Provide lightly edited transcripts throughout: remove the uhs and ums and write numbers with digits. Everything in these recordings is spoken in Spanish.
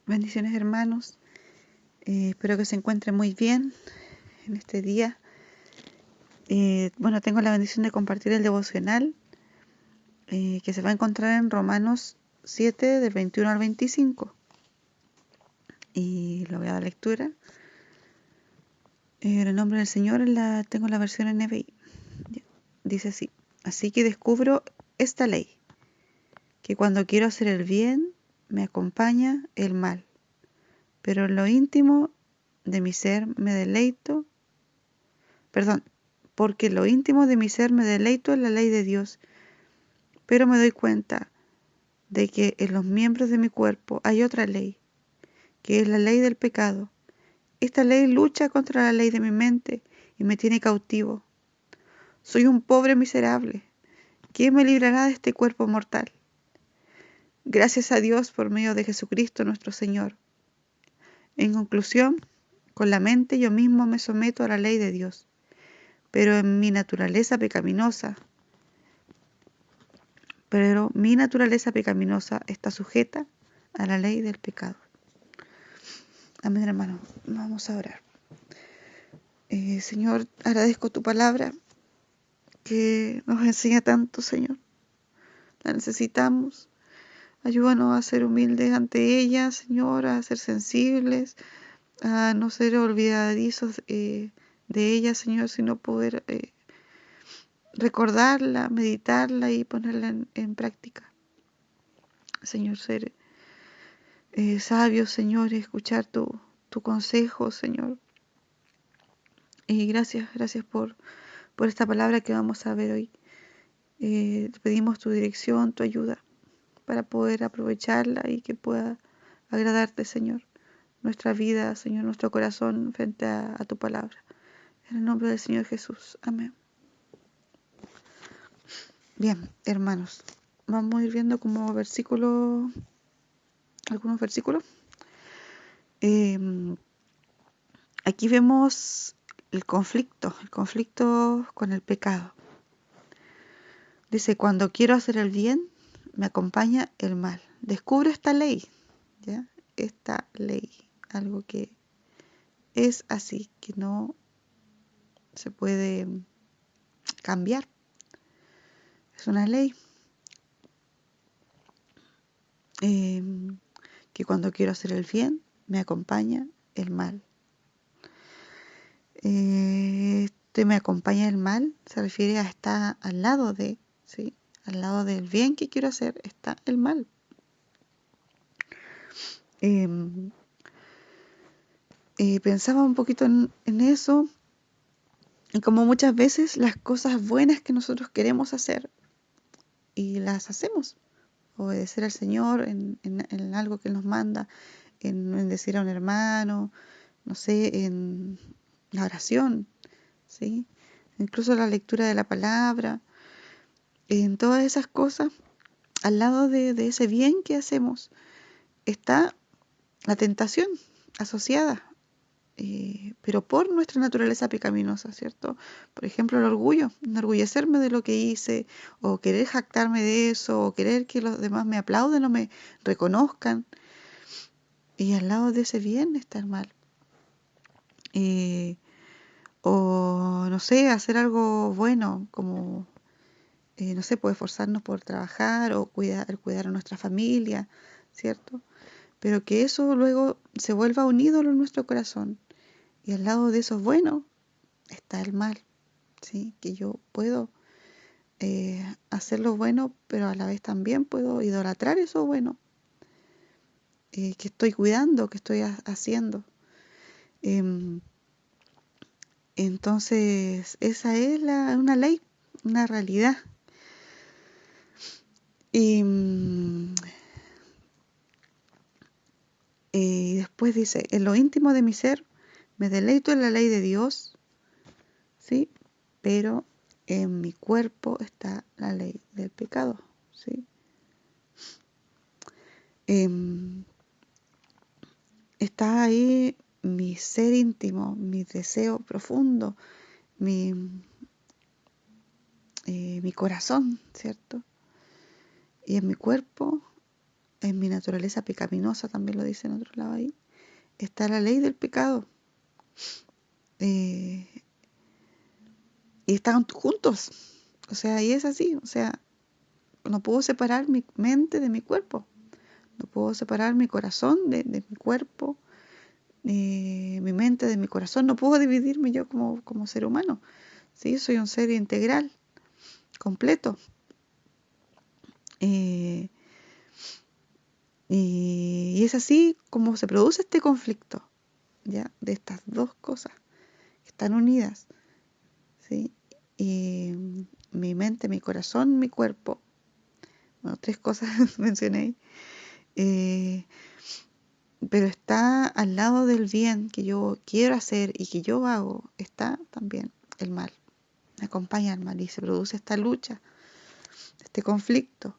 Bendiciones, hermanos. Espero que se encuentren muy bien en este día. Tengo la bendición de compartir el devocional que se va a encontrar en Romanos 7, del 21 al 25. Y lo voy a dar lectura. En el nombre del Señor tengo la versión NBI. Dice así: Así que descubro esta ley, que cuando quiero hacer el bien, me acompaña el mal. Pero en lo íntimo de mi ser me deleito, porque en lo íntimo de mi ser me deleito en la ley de Dios, pero me doy cuenta de que en los miembros de mi cuerpo hay otra ley, que es la ley del pecado. Esta ley lucha contra la ley de mi mente y me tiene cautivo. Soy un pobre miserable. ¿Quién me librará de este cuerpo mortal? Gracias a Dios por medio de Jesucristo nuestro Señor. En conclusión, con la mente yo mismo me someto a la ley de Dios, pero mi naturaleza pecaminosa está sujeta a la ley del pecado. Amén, hermano. Vamos a orar. Señor, agradezco tu palabra que nos enseña tanto, Señor. La necesitamos. Ayúdanos a ser humildes ante ella, Señor, a ser sensibles, a no ser olvidadizos de ella, Señor, sino poder recordarla, meditarla y ponerla en práctica. Señor, ser sabios, Señor, y escuchar tu consejo, Señor. Y gracias por esta palabra que vamos a ver hoy. Te pedimos tu dirección, tu ayuda, para poder aprovecharla y que pueda agradarte, Señor, nuestra vida, Señor, nuestro corazón frente a tu palabra. En el nombre del Señor Jesús. Amén. Bien, hermanos, vamos a ir viendo como algunos versículos. Aquí vemos el conflicto con el pecado. Dice, cuando quiero hacer el bien, me acompaña el mal. Descubro esta ley, ¿ya? Esta ley, algo que es así, que no se puede cambiar. Es una ley que cuando quiero hacer el bien, me acompaña el mal. Me acompaña el mal se refiere a estar al lado de, ¿sí? Al lado del bien que quiero hacer está el mal. Pensaba un poquito en eso, y como muchas veces las cosas buenas que nosotros queremos hacer y las hacemos, obedecer al Señor en algo que Él nos manda, en bendecir a un hermano, no sé, en la oración, ¿sí? Incluso la lectura de la palabra, en todas esas cosas, al lado de ese bien que hacemos, está la tentación asociada, pero por nuestra naturaleza pecaminosa, ¿cierto? Por ejemplo, el orgullo, enorgullecerme de lo que hice, o querer jactarme de eso, o querer que los demás me aplauden o me reconozcan. Y al lado de ese bien está el mal. O, no sé, hacer algo bueno, como, no sé, pues esforzarnos por trabajar o cuidar a nuestra familia, ¿cierto? Pero que eso luego se vuelva un ídolo en nuestro corazón. Y al lado de eso bueno está el mal, ¿sí? Que yo puedo hacer lo bueno, pero a la vez también puedo idolatrar eso bueno que estoy cuidando, que estoy haciendo. Entonces, esa es una ley, una realidad. Y después dice, en lo íntimo de mi ser me deleito en la ley de Dios, ¿sí? Pero en mi cuerpo está la ley del pecado, ¿sí? Está ahí mi ser íntimo, mi deseo profundo, mi corazón, ¿cierto? Y en mi cuerpo en mi naturaleza pecaminosa, también lo dice en otro lado ahí, está la ley del pecado. Y están juntos. O sea, y es así. O sea, no puedo separar mi mente de mi cuerpo. No puedo separar mi corazón de mi cuerpo, mi mente de mi corazón. No puedo dividirme yo como ser humano. ¿Sí? Soy un ser integral, completo. Y es así como se produce este conflicto, ¿ya? De estas dos cosas que están unidas, ¿sí? Y mi mente, mi corazón, mi cuerpo. Bueno, 3 cosas mencioné. Eh, pero está al lado del bien que yo quiero hacer y que yo hago, está también el mal. Me acompaña el mal y se produce esta lucha, este conflicto.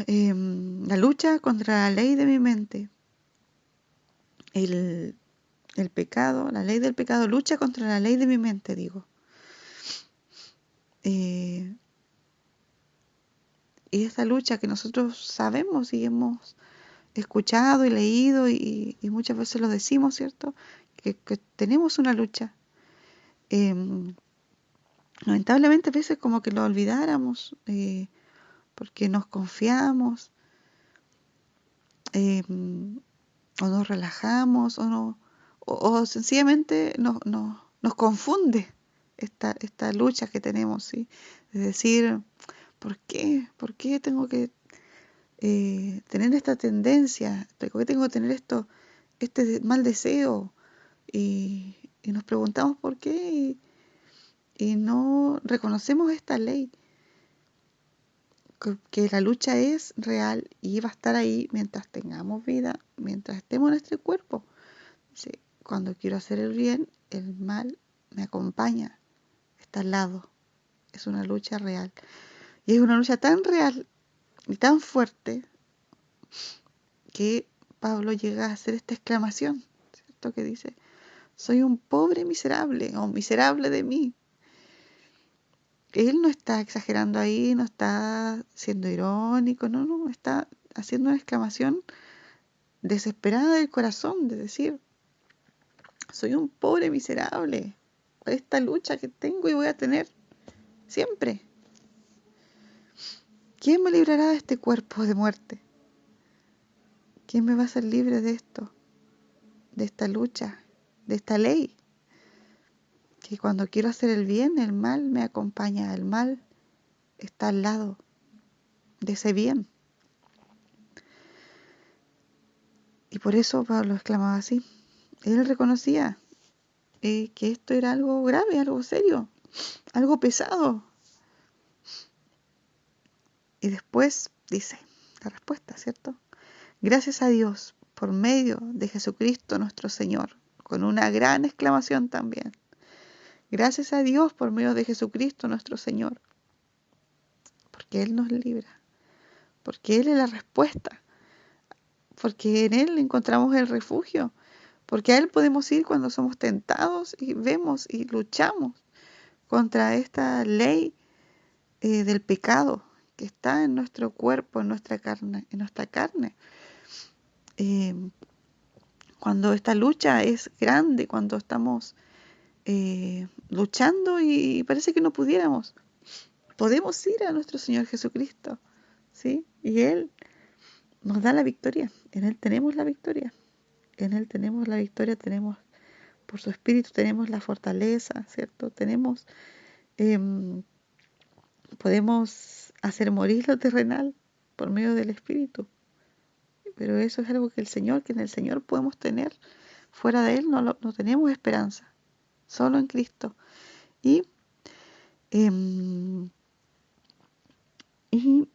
La lucha contra la ley de mi mente. El pecado, la ley del pecado lucha contra la ley de mi mente, digo. Y esta lucha que nosotros sabemos y hemos escuchado y leído y muchas veces lo decimos, ¿cierto? Que tenemos una lucha. Lamentablemente a veces como que lo olvidáramos porque nos confiamos o nos relajamos o sencillamente nos confunde esta lucha que tenemos, ¿sí? Es decir, ¿por qué? ¿Por qué tengo que tener esta tendencia? ¿Por qué tengo que tener este mal deseo? Y nos preguntamos por qué y no reconocemos esta ley, que la lucha es real y va a estar ahí mientras tengamos vida, mientras estemos en este cuerpo. Sí, cuando quiero hacer el bien, el mal me acompaña, está al lado. Es una lucha real. Y es una lucha tan real y tan fuerte que Pablo llega a hacer esta exclamación, ¿cierto? Que dice, soy un pobre miserable o miserable de mí. Él no está exagerando ahí, no está siendo irónico, no, está haciendo una exclamación desesperada del corazón, de decir, soy un pobre miserable por esta lucha que tengo y voy a tener siempre. ¿Quién me librará de este cuerpo de muerte? ¿Quién me va a hacer libre de esto, de esta lucha, de esta ley? Que cuando quiero hacer el bien, el mal me acompaña, el mal está al lado de ese bien. Y por eso Pablo exclamaba así. Él reconocía que esto era algo grave, algo serio, algo pesado. Y después dice la respuesta, ¿cierto? Gracias a Dios por medio de Jesucristo nuestro Señor, con una gran exclamación también. Gracias a Dios por medio de Jesucristo nuestro Señor, porque Él nos libra, porque Él es la respuesta, porque en Él encontramos el refugio, porque a Él podemos ir cuando somos tentados y vemos y luchamos contra esta ley del pecado que está en nuestro cuerpo, en nuestra carne, cuando esta lucha es grande, cuando estamos luchando y parece que no pudiéramos, podemos ir a nuestro Señor Jesucristo, ¿sí? Y Él nos da la victoria, en Él tenemos la victoria, en Él tenemos la victoria, tenemos, por su Espíritu tenemos la fortaleza, ¿cierto? Podemos hacer morir lo terrenal por medio del Espíritu, pero eso es algo que en el Señor podemos tener, fuera de Él no tenemos esperanza, solo en Cristo. Y, em, y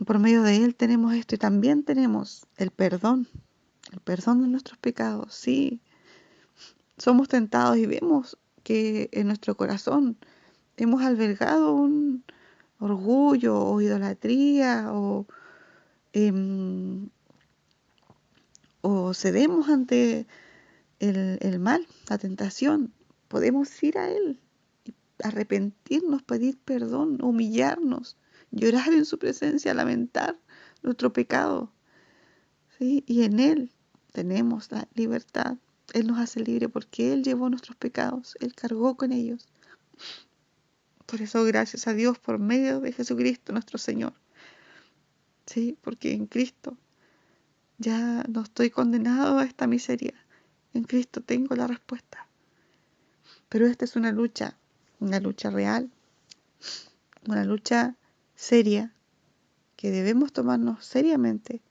por medio de Él tenemos esto y también tenemos el perdón de nuestros pecados. Sí, somos tentados y vemos que en nuestro corazón hemos albergado un orgullo o idolatría em, o cedemos ante el mal, la tentación. Podemos ir a Él, arrepentirnos, pedir perdón, humillarnos llorar en su presencia, lamentar nuestro pecado, ¿sí? Y en Él tenemos la libertad. Él nos hace libre porque Él llevó nuestros pecados, Él cargó con ellos. Por eso, gracias a Dios por medio de Jesucristo nuestro Señor, ¿sí? Porque en Cristo ya no estoy condenado a esta miseria. En Cristo tengo la respuesta. Pero esta es una lucha real, una lucha seria, que debemos tomarnos seriamente,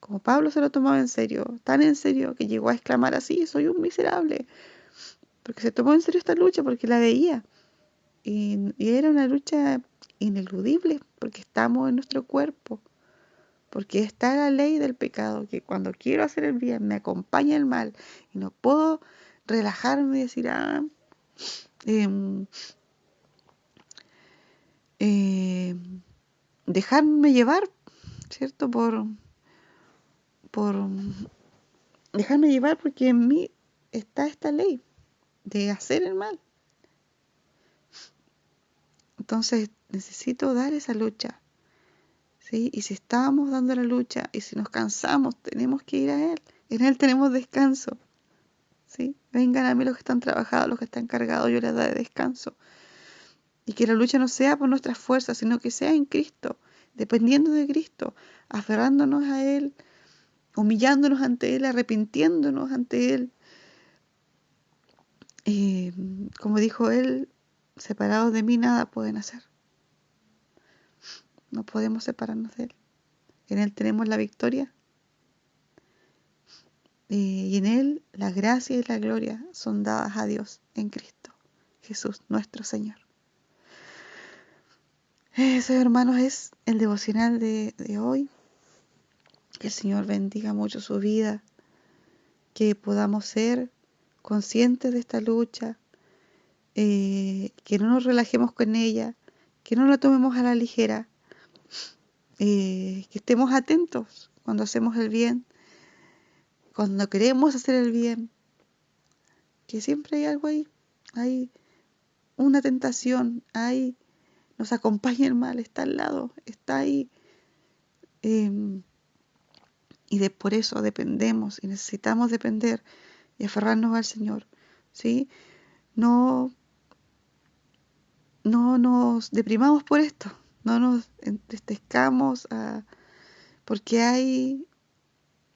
como Pablo se lo tomaba en serio, tan en serio que llegó a exclamar así: soy un miserable, porque se tomó en serio esta lucha, porque la veía, y era una lucha ineludible, porque estamos en nuestro cuerpo, porque está la ley del pecado, que cuando quiero hacer el bien me acompaña el mal, y no puedo relajarme y decir, em, dejarme llevar, ¿cierto? Por dejarme llevar, porque en mí está esta ley de hacer el mal. Entonces necesito dar esa lucha, ¿sí? Y si estamos dando la lucha y si nos cansamos, tenemos que ir a Él. En Él tenemos descanso, ¿sí? Vengan a mí los que están trabajados, los que están cargados, yo les daré descanso. Y que la lucha no sea por nuestras fuerzas, sino que sea en Cristo, dependiendo de Cristo, aferrándonos a Él, humillándonos ante Él, arrepintiéndonos ante Él. Como dijo Él, separados de mí nada pueden hacer. No podemos separarnos de Él. En Él tenemos la victoria. Y en Él la gracia y la gloria son dadas a Dios en Cristo Jesús, nuestro Señor. Eso, hermanos, es el devocional de hoy. Que el Señor bendiga mucho su vida. Que podamos ser conscientes de esta lucha. Que no nos relajemos con ella. Que no la tomemos a la ligera. Que estemos atentos cuando hacemos el bien. Cuando queremos hacer el bien. Que siempre hay algo ahí. Hay una tentación. Nos acompaña el mal, está al lado, está ahí. Por eso dependemos y necesitamos depender y aferrarnos al Señor, ¿sí? No nos deprimamos por esto, no nos entristezcamos, porque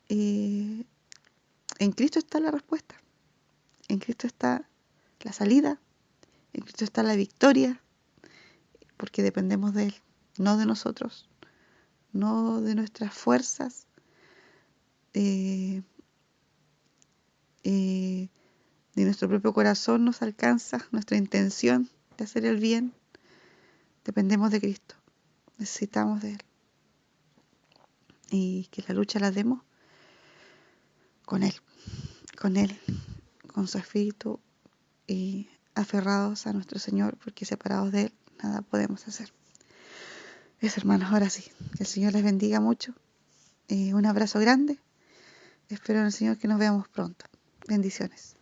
en Cristo está la respuesta, en Cristo está la salida, en Cristo está la victoria, porque dependemos de Él, no de nosotros, no de nuestras fuerzas, de nuestro propio corazón nos alcanza, nuestra intención de hacer el bien. Dependemos de Cristo, necesitamos de Él. Y que la lucha la demos con Él, con su Espíritu, y aferrados a nuestro Señor, porque separados de Él nada podemos hacer. Eso, hermanos, ahora sí, que el Señor les bendiga mucho. Un abrazo grande. Espero en el Señor que nos veamos pronto. Bendiciones.